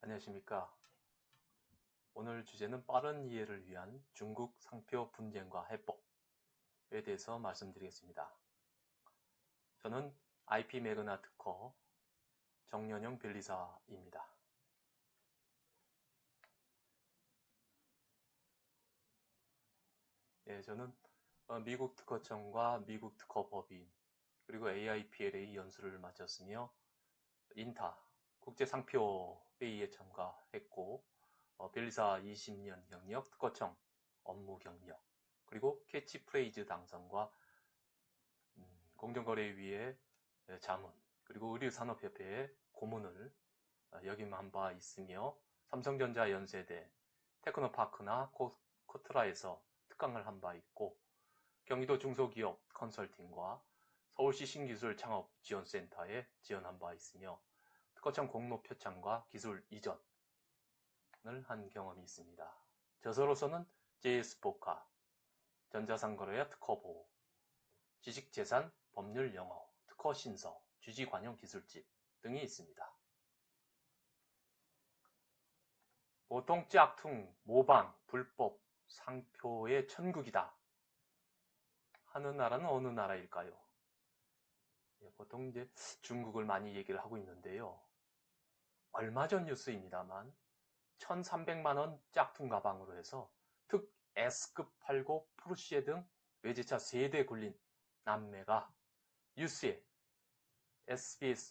안녕하십니까. 오늘 주제는 빠른 이해를 위한 중국 상표 분쟁과 해법에 대해서 말씀드리겠습니다. 저는 IP 매그나 특허 정연영 변리사입니다. 저는 미국 특허청과 미국 특허법인 그리고 AIPLA 연수를 마쳤으며 인타 국제상표회의에 참가했고 변리사 20년 경력, 특허청 업무 경력, 그리고 캐치프레이즈 당선과 공정거래위의 자문, 그리고 의류산업협회의 고문을 역임한 바 있으며 삼성전자 연세대, 테크노파크나 코트라에서 특강을 한 바 있고 경기도 중소기업 컨설팅과 서울시 신기술창업지원센터에 지원한 바 있으며 특허청 공로 표창과 기술 이전을 한 경험이 있습니다. 저서로서는 JS포카, 전자상거래와 특허보호, 지식재산, 법률 영어, 특허신서, 주지관용 기술집 등이 있습니다. 보통 짝퉁, 모방, 불법, 상표의 천국이다 하는 나라는 어느 나라일까요? 보통 이제 중국을 많이 얘기를 하고 있는데요. 얼마 전 뉴스입니다만 1300만원 짝퉁 가방으로 해서 특 S급 팔고 포르쉐 등 외제차 3대 굴린 남매가 SBS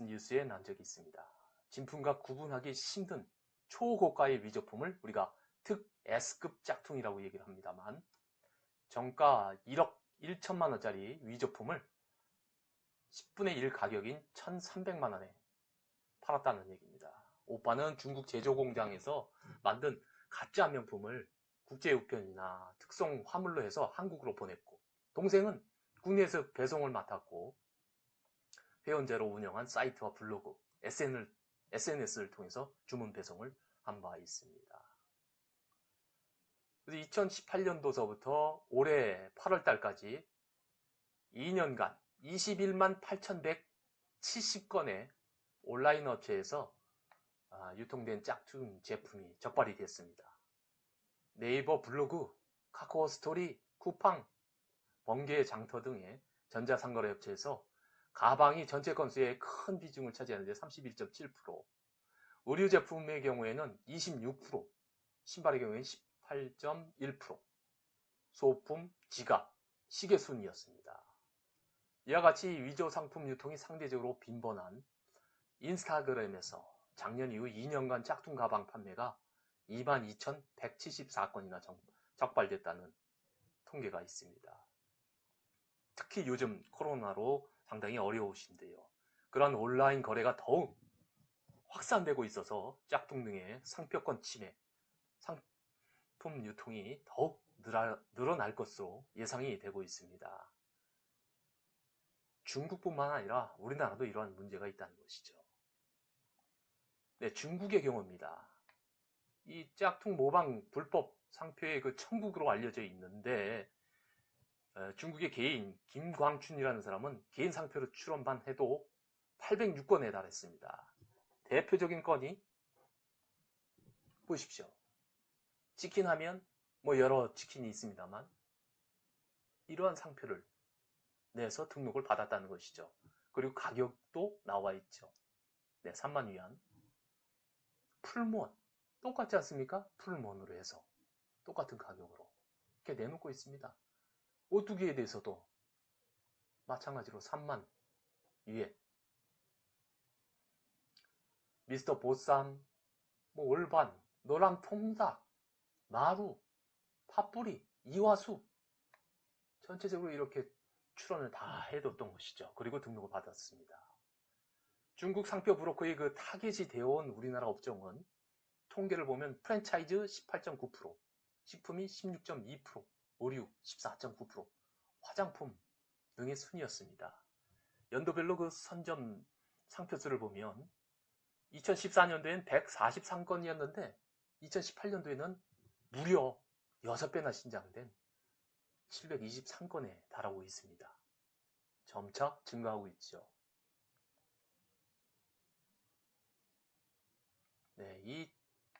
뉴스에 난 적이 있습니다. 진품과 구분하기 힘든 초고가의 위조품을 우리가 특 S급 짝퉁이라고 얘기를 합니다만 정가 1억 1천만 원짜리 위조품을 10분의 1 가격인 1300만원에 팔았다는 얘기입니다. 오빠는 중국 제조공장에서 만든 가짜 명품을 국제우편이나 특송 화물로 해서 한국으로 보냈고, 동생은 국내에서 배송을 맡았고 회원제로 운영한 사이트와 블로그, SNS를 통해서 주문 배송을 한 바 있습니다. 2018년도서부터 올해 8월달까지 2년간 21만 8,170건의 온라인 업체에서 유통된 짝퉁 제품이 적발이 됐습니다. 네이버 블로그, 카카오 스토리, 쿠팡, 번개 장터 등의 전자상거래 업체에서 가방이 전체 건수의 큰 비중을 차지하는데 31.7%, 의류 제품의 경우에는 26%, 신발의 경우에는 18.1%, 소품, 지갑, 시계 순이었습니다. 이와 같이 위조 상품 유통이 상대적으로 빈번한 인스타그램에서 작년 이후 2년간 짝퉁 가방 판매가 22,174건이나 적발됐다는 통계가 있습니다. 특히 요즘 코로나로 상당히 어려우신데요. 그런 온라인 거래가 더욱 확산되고 있어서 짝퉁 등의 상표권 침해, 상품 유통이 더욱 늘어날 것으로 예상이 되고 있습니다. 중국뿐만 아니라 우리나라도 이러한 문제가 있다는 것이죠. 네, 중국의 경우입니다. 이 짝퉁 모방 불법 상표의 그 천국으로 알려져 있는데 중국의 개인 김광춘이라는 사람은 개인 상표로 출원만 해도 806건에 달했습니다. 대표적인 건이 보십시오. 치킨 하면 뭐 여러 치킨이 있습니다만 이러한 상표를 내서 등록을 받았다는 것이죠. 그리고 가격도 나와 있죠. 네, 3만 위안. 풀몬 똑같지 않습니까? 풀몬으로 해서 똑같은 가격으로 이렇게 내놓고 있습니다. 오뚜기에 대해서도 마찬가지로 3만 위에 미스터 보쌈, 뭐 올반, 노랑 통닭, 마루, 팥뿌리, 이화수 전체적으로 이렇게 출원을 다 해뒀던 것이죠. 그리고 등록을 받았습니다. 중국 상표 브로커의 그 타겟이 되어온 우리나라 업종은 통계를 보면 프랜차이즈 18.9%, 식품이 16.2%, 의류 14.9%, 화장품 등의 순이었습니다. 연도별로 그 선점 상표수를 보면 2014년도엔 143건이었는데 2018년도에는 무려 6배나 신장된 723건에 달하고 있습니다. 점차 증가하고 있죠. 네, 이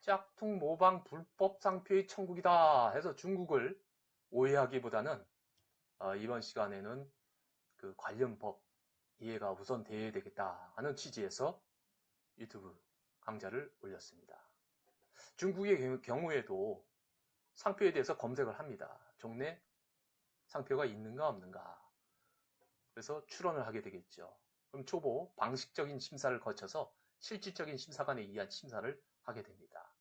짝퉁 모방 불법 상표의 천국이다 해서 중국을 오해하기보다는 이번 시간에는 그 관련 법 이해가 우선 돼야 되겠다 하는 취지에서 유튜브 강좌를 올렸습니다. 중국의 경우에도 상표에 대해서 검색을 합니다. 종래 상표가 있는가 없는가. 그래서 출원을 하게 되겠죠. 그럼 초보 방식적인 심사를 거쳐서 실질적인 심사관에 의한 심사를 하게 됩니다.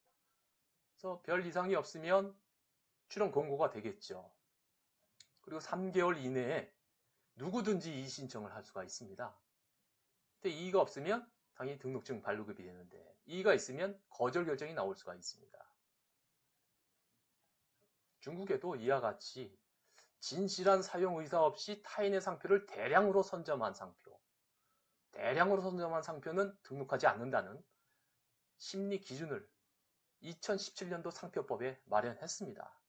그래서 별 이상이 없으면 출원 공고가 되겠죠. 그리고 3개월 이내에 누구든지 이의 신청을 할 수가 있습니다. 근데 이의가 없으면 당연히 등록증 발급이 되는데 이의가 있으면 거절 결정이 나올 수가 있습니다. 중국에도 이와 같이 진실한 사용 의사 없이 타인의 상표를 대량으로 선점한 상표는 등록하지 않는다는 심리 기준을 2017년도 상표법에 마련했습니다.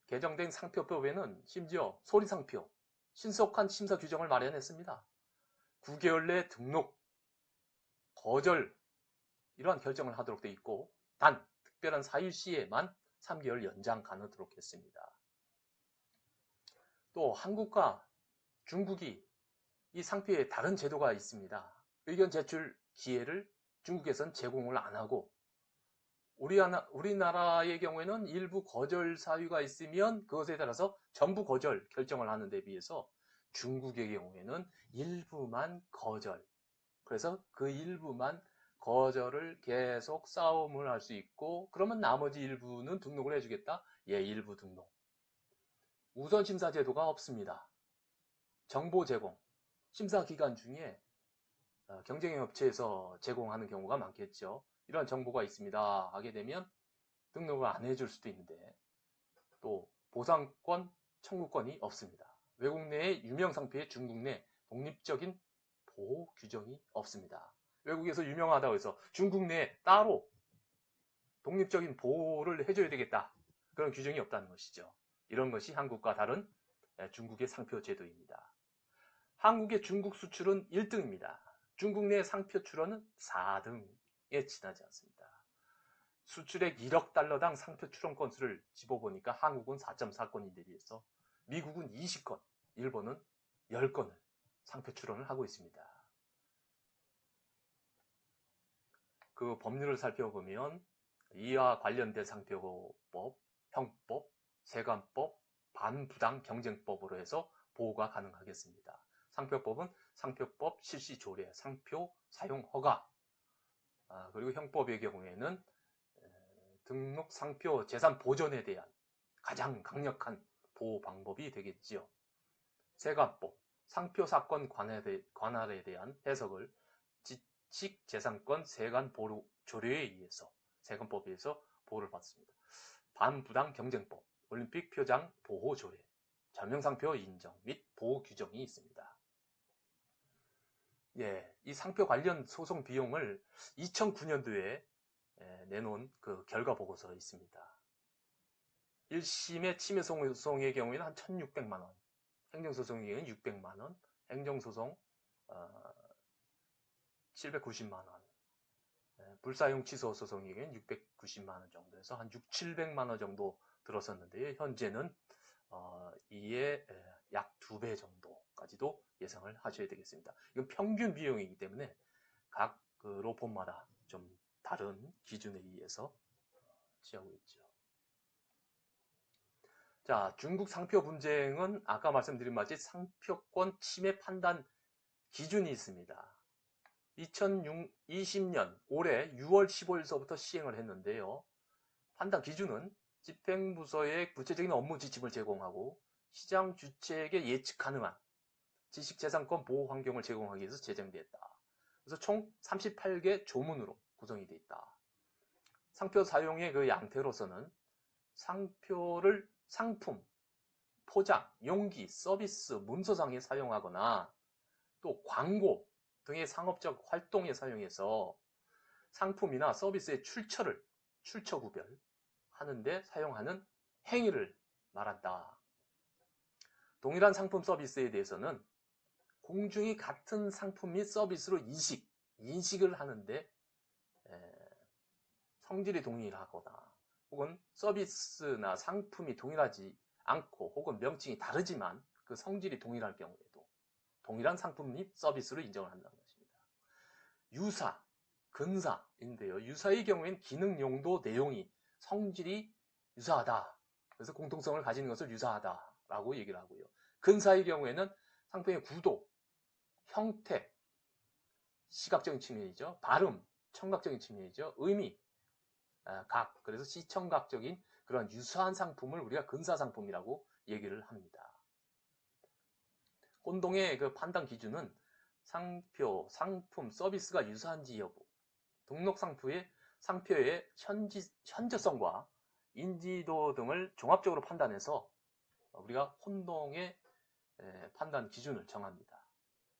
개정된 상표법에는 심지어 소리상표, 신속한 심사 규정을 마련했습니다. 9개월 내 등록, 거절 이러한 결정을 하도록 되어 있고 단 특별한 사유 시에만 3개월 연장 가능하도록 했습니다. 또 한국과 중국이 이 상표에 다른 제도가 있습니다. 의견 제출 기회를 중국에선 제공을 안 하고 우리나라의 경우에는 일부 거절 사유가 있으면 그것에 따라서 전부 거절 결정을 하는 데 비해서 중국의 경우에는 일부만 거절, 그래서 그 일부만 거절을 계속 싸움을 할 수 있고 그러면 나머지 일부는 등록을 해주겠다. 예, 일부 등록. 우선 심사 제도가 없습니다. 정보 제공, 심사 기간 중에 경쟁 업체에서 제공하는 경우가 많겠죠. 이런 정보가 있습니다 하게 되면 등록을 안 해줄 수도 있는데 또 보상권, 청구권이 없습니다. 외국 내의 유명 상표에 중국 내 독립적인 보호 규정이 없습니다. 외국에서 유명하다고 해서 중국 내에 따로 독립적인 보호를 해줘야 되겠다. 그런 규정이 없다는 것이죠. 이런 것이 한국과 다른 중국의 상표 제도입니다. 한국의 중국 수출은 1등입니다. 중국 내 상표 출원은 4등에 지나지 않습니다. 수출액 1억 달러당 상표 출원 건수를 집어보니까 한국은 4.4건인데 비해서 미국은 20건, 일본은 10건을 상표 출원을 하고 있습니다. 그 법률을 살펴보면 이와 관련된 상표법, 형법, 세관법, 반부당 경쟁법으로 해서 보호가 가능하겠습니다. 상표법은 상표법 실시 조례, 상표 사용 허가, 그리고 형법의 경우에는 등록 상표 재산 보존에 대한 가장 강력한 보호 방법이 되겠지요. 세관법, 상표 사건 관할에 대한 해석을 지식재산권 세관 보호 조례에 의해서 세관법에 의해서 보호를 받습니다. 반부당 경쟁법, 올림픽 표장 보호 조례, 전명상표 인정 및 보호 규정이 있습니다. 예, 이 상표 관련 소송 비용을 2009년도에 내놓은 그 결과 보고서가 있습니다. 1심의 침해 소송의 경우에는 한 1,600만 원, 행정소송의 경우에는 600만 원, 행정소송 790만 원, 불사용 취소 소송의 경우에는 690만 원 정도에서 한 6,700만 원 정도 들었었는데 현재는 이에 약 2배 정도까지도 예상을 하셔야 되겠습니다. 이건 평균 비용이기 때문에 각 그 로펌마다 좀 다른 기준에 의해서 취하고 있죠. 자, 중국 상표 분쟁은 아까 말씀드린 바같이 상표권 침해 판단 기준이 있습니다. 2020년 올해 6월 15일서부터 시행을 했는데요. 판단 기준은 집행부서에 구체적인 업무 지침을 제공하고 시장 주체에게 예측 가능한 지식재산권 보호 환경을 제공하기 위해서 제정됐다. 그래서 총 38개 조문으로 구성이 되어 있다. 상표 사용의 그 양태로서는 상표를 상품, 포장, 용기, 서비스, 문서상에 사용하거나 또 광고 등의 상업적 활동에 사용해서 상품이나 서비스의 출처 구별하는데 사용하는 행위를 말한다. 동일한 상품 서비스에 대해서는 공중이 같은 상품 및 서비스로 인식을 하는데 성질이 동일하거나 혹은 서비스나 상품이 동일하지 않고 혹은 명칭이 다르지만 그 성질이 동일할 경우에도 동일한 상품 및 서비스로 인정을 한다는 것입니다. 유사, 근사인데요. 유사의 경우에는 기능, 용도, 내용이 성질이 유사하다. 그래서 공통성을 가지는 것을 유사하다라고 얘기를 하고요. 근사의 경우에는 상품의 구도, 형태, 시각적인 측면이죠. 발음, 청각적인 측면이죠. 의미, 각, 그래서 시청각적인 그런 유사한 상품을 우리가 근사상품이라고 얘기를 합니다. 혼동의 그 판단 기준은 상표, 상품, 서비스가 유사한지 여부, 등록상표의 현저성과 인지도 등을 종합적으로 판단해서 우리가 혼동의 판단 기준을 정합니다.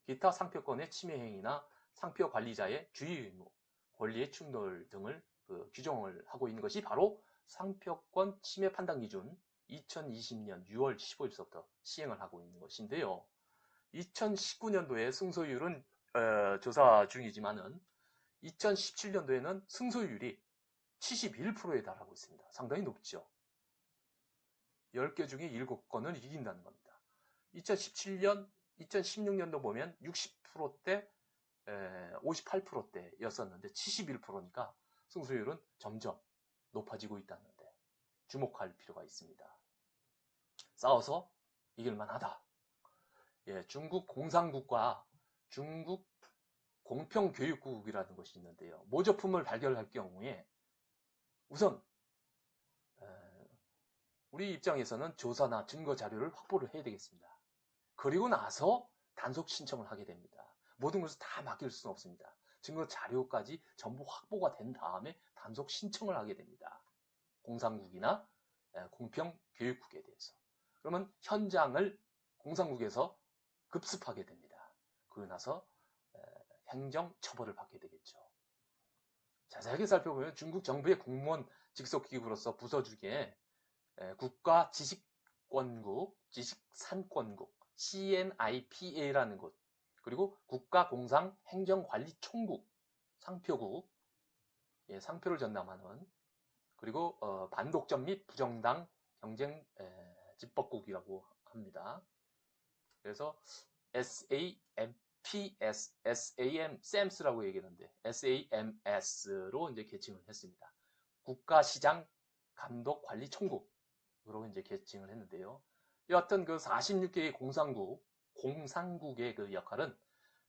기타 상표권의 침해 행위나 상표 관리자의 주의 의무, 권리의 충돌 등을 규정을 하고 있는 것이 바로 상표권 침해 판단 기준 2020년 6월 15일서부터 시행을 하고 있는 것인데요. 2019년도에 승소율은 조사 중이지만은 2017년도에는 승소율이 71%에 달하고 있습니다. 상당히 높죠. 10개 중에 7건을 이긴다는 겁니다. 2017년, 2016년도 보면 60%대, 58%대였었는데 71%니까 승소율은 점점 높아지고 있다는데 주목할 필요가 있습니다. 싸워서 이길만 하다. 예, 중국 공산국과 중국 공평교육국이라는 것이 있는데요. 모조품을 발견할 경우에 우선 우리 입장에서는 조사나 증거 자료를 확보를 해야 되겠습니다. 그리고 나서 단속 신청을 하게 됩니다. 모든 것을 다 맡길 수는 없습니다. 증거 자료까지 전부 확보가 된 다음에 단속 신청을 하게 됩니다. 공산국이나 공평교육국에 대해서. 그러면 현장을 공산국에서 급습하게 됩니다. 그러고 나서 행정 처벌을 받게 되겠죠. 자세하게 살펴보면 중국 정부의 공무원 직속기구로서 부서 중에 국가지식권국, 지식산권국, CNIPA라는 곳, 그리고 국가공상행정관리총국, 상표국, 예, 상표를 전담하는, 그리고 반독점 및 부정당 경쟁 집법국이라고 합니다. 그래서 SAMS라고 얘기하는데 SAMS로 이제 계칭을 했습니다. 국가시장 감독관리총국으로 이제 계칭을 했는데요. 여하튼 그 46개의 공산국의 그 역할은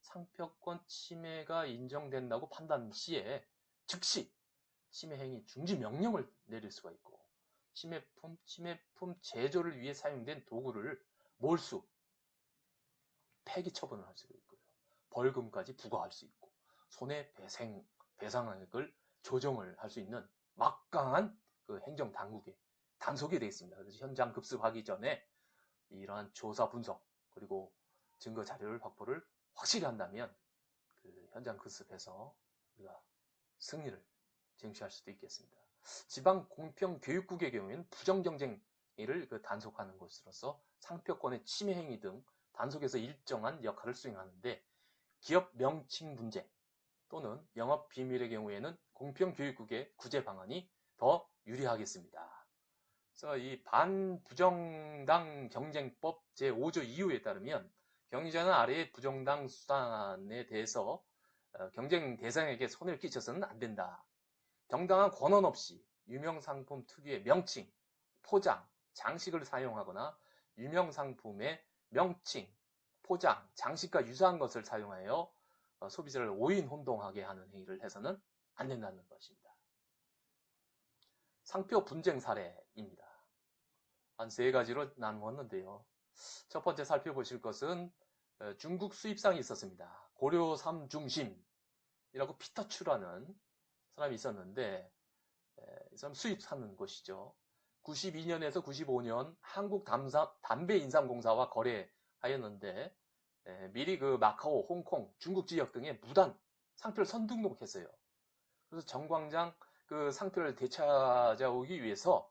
상표권 침해가 인정된다고 판단 시에 즉시 침해 행위 중지 명령을 내릴 수가 있고 침해품 제조를 위해 사용된 도구를 몰수, 폐기 처분을 할 수가 있고요. 벌금까지 부과할 수 있고 배상액을 조정을 할 수 있는 막강한 그 행정 당국의 단속이 되어 있습니다. 그래서 현장 급습하기 전에 이러한 조사 분석 그리고 증거 자료를 확보를 확실히 한다면 그 현장 급습해서 우리가 승리를 쟁취할 수도 있겠습니다. 지방 공평 교육국의 경우에는 부정 경쟁을 단속하는 것으로서 상표권의 침해 행위 등 단속에서 일정한 역할을 수행하는데 기업 명칭 문제 또는 영업 비밀의 경우에는 공평교육국의 구제 방안이 더 유리하겠습니다. 그래서 이 반부정당 경쟁법 제5조 2호에 따르면 경영자는 아래의 부정당 수단에 대해서 경쟁 대상에게 손해를 끼쳐서는 안 된다. 정당한 권한 없이 유명상품 특유의 명칭, 포장, 장식을 사용하거나 유명상품의 명칭, 포장, 장식과 유사한 것을 사용하여 소비자를 오인 혼동하게 하는 행위를 해서는 안 된다는 것입니다. 상표 분쟁 사례입니다. 한 3가지로 나누었는데요. 첫 번째 살펴보실 것은 중국 수입상이 있었습니다. 고려 삼중심이라고 피터추라는 사람이 있었는데 이 사람 수입 사는 곳이죠. 92년에서 95년 한국 담배인삼공사와 거래하였는데 미리 그 마카오, 홍콩, 중국 지역 등에 무단 상표를 선등록했어요. 그래서 정광장 그 상표를 되찾아오기 위해서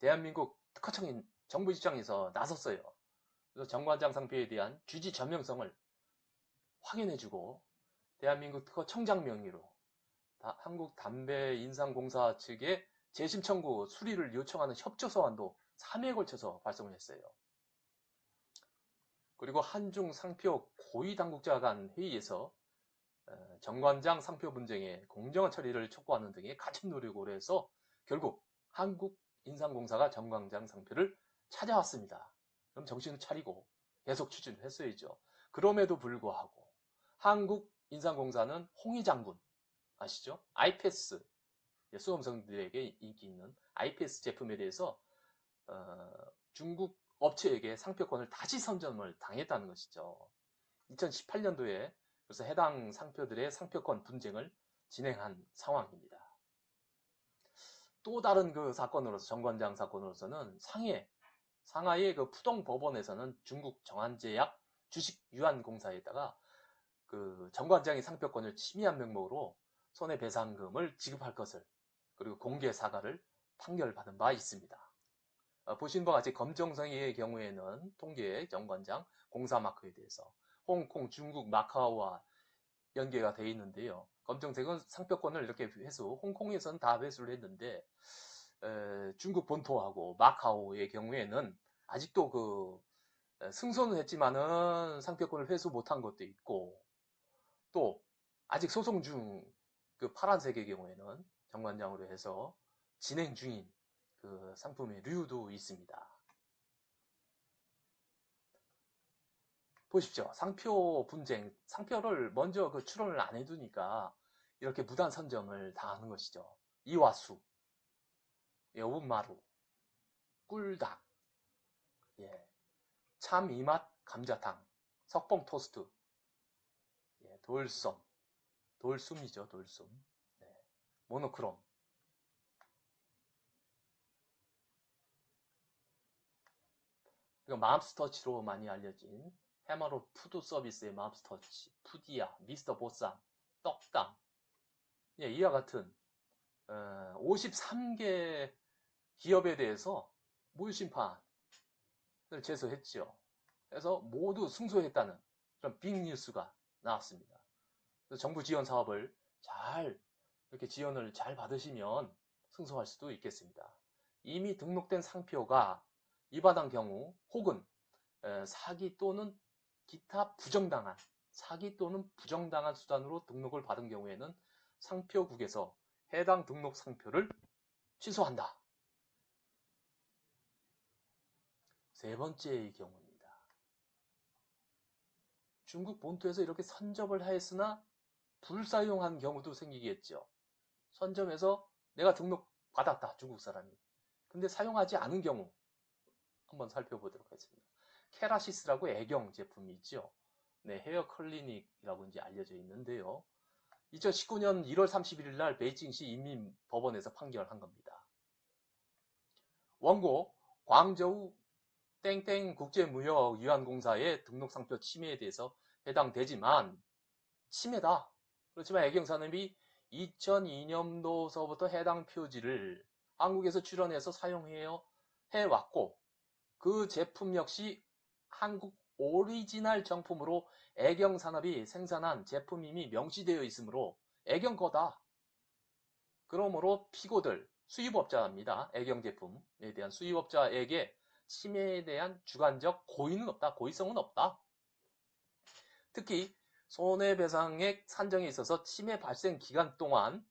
대한민국 특허청인 정부지청에서 나섰어요. 그래서 정광장 상표에 대한 주지 전명성을 확인해주고 대한민국 특허청장 명의로 한국담배인상공사 측에 재심 청구 수리를 요청하는 협조서안도 3회에 걸쳐서 발송을 했어요. 그리고 한중 상표 고위 당국자 간 회의에서 정관장 상표 분쟁의 공정한 처리를 촉구하는 등의 같은 노력을 해서 결국 한국인상공사가 정관장 상표를 찾아왔습니다. 그럼 정신을 차리고 계속 추진을 했어야죠. 그럼에도 불구하고 한국인상공사는 홍희 장군 아시죠? 아이패스, 수험생들에게 인기 있는 아이패스 제품에 대해서 중국 업체에게 상표권을 다시 선점을 당했다는 것이죠. 2018년도에 그래서 해당 상표들의 상표권 분쟁을 진행한 상황입니다. 또 다른 그 사건으로서 정관장 사건으로서는 상하이의 그 푸동 법원에서는 중국 정한제약 주식유한공사에다가 그 정관장의 상표권을 침해한 명목으로 손해배상금을 지급할 것을 그리고 공개 사과를 판결받은 바 있습니다. 보신 바와 같이 검정성의 경우에는 통계 정관장 공사 마크에 대해서 홍콩, 중국, 마카오와 연계가 되어 있는데요. 검정색은 상표권을 이렇게 회수, 홍콩에서는 다 회수를 했는데 중국 본토하고 마카오의 경우에는 아직도 그 승소는 했지만은 상표권을 회수 못한 것도 있고 또 아직 소송 중 그 파란색의 경우에는 정관장으로 해서 진행 중인 그 상품의 류도 있습니다. 보십시오. 상표 분쟁, 상표를 먼저 그 출원을 안 해두니까 이렇게 무단 선점을 당하는 것이죠. 이화수, 여운마루, 꿀닭, 참 이맛 감자탕, 석봉 토스트, 돌숨이죠, 돌숨, 모노크롬. 맘스터치로 많이 알려진 해머로 푸드 서비스의 맘스터치, 푸디야, 미스터 보쌈, 떡당, 이와 같은 53개 기업에 대해서 무효심판을 제소했죠. 그래서 모두 승소했다는 그런 빅뉴스가 나왔습니다. 그래서 정부 지원 사업을 이렇게 지원을 잘 받으시면 승소할 수도 있겠습니다. 이미 등록된 상표가 위반한 경우 혹은 사기 또는 기타 사기 또는 부정당한 수단으로 등록을 받은 경우에는 상표국에서 해당 등록 상표를 취소한다. 세 번째의 경우입니다. 중국 본토에서 이렇게 선점을 하였으나 불사용한 경우도 생기겠죠. 선점해서 내가 등록 받았다, 중국 사람이. 근데 사용하지 않은 경우 한번 살펴보도록 하겠습니다. 케라시스라고 애경 제품이 있죠. 헤어 클리닉이라고 이제 알려져 있는데요. 2019년 1월 31일 날 베이징시 인민법원에서 판결한 겁니다. 원고 광저우 땡땡 국제무역유한공사의 등록상표 침해에 대해서 해당되지만 침해다. 그렇지만 애경산업이 2002년도서부터 해당 표지를 한국에서 출원해서 사용해왔고 그 제품 역시 한국 오리지널 정품으로 애경산업이 생산한 제품임이 명시되어 있으므로 애경 거다. 그러므로 피고들, 수입업자입니다. 애경 제품에 대한 수입업자에게 침해에 대한 주관적 고의성은 없다. 특히 손해배상액 산정에 있어서 침해 발생 기간 동안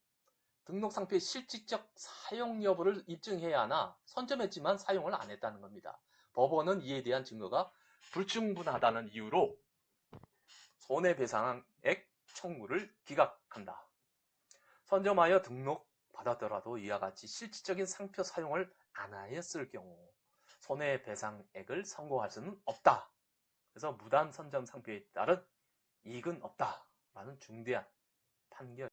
등록 상표의 실질적 사용 여부를 입증해야 하나 선점했지만 사용을 안 했다는 겁니다. 법원은 이에 대한 증거가 불충분하다는 이유로 손해배상액 청구를 기각한다. 선점하여 등록 받았더라도 이와 같이 실질적인 상표 사용을 안 하였을 경우 손해배상액을 선고할 수는 없다. 그래서 무단 선점 상표에 따른 이익은 없다라는 중대한 판결.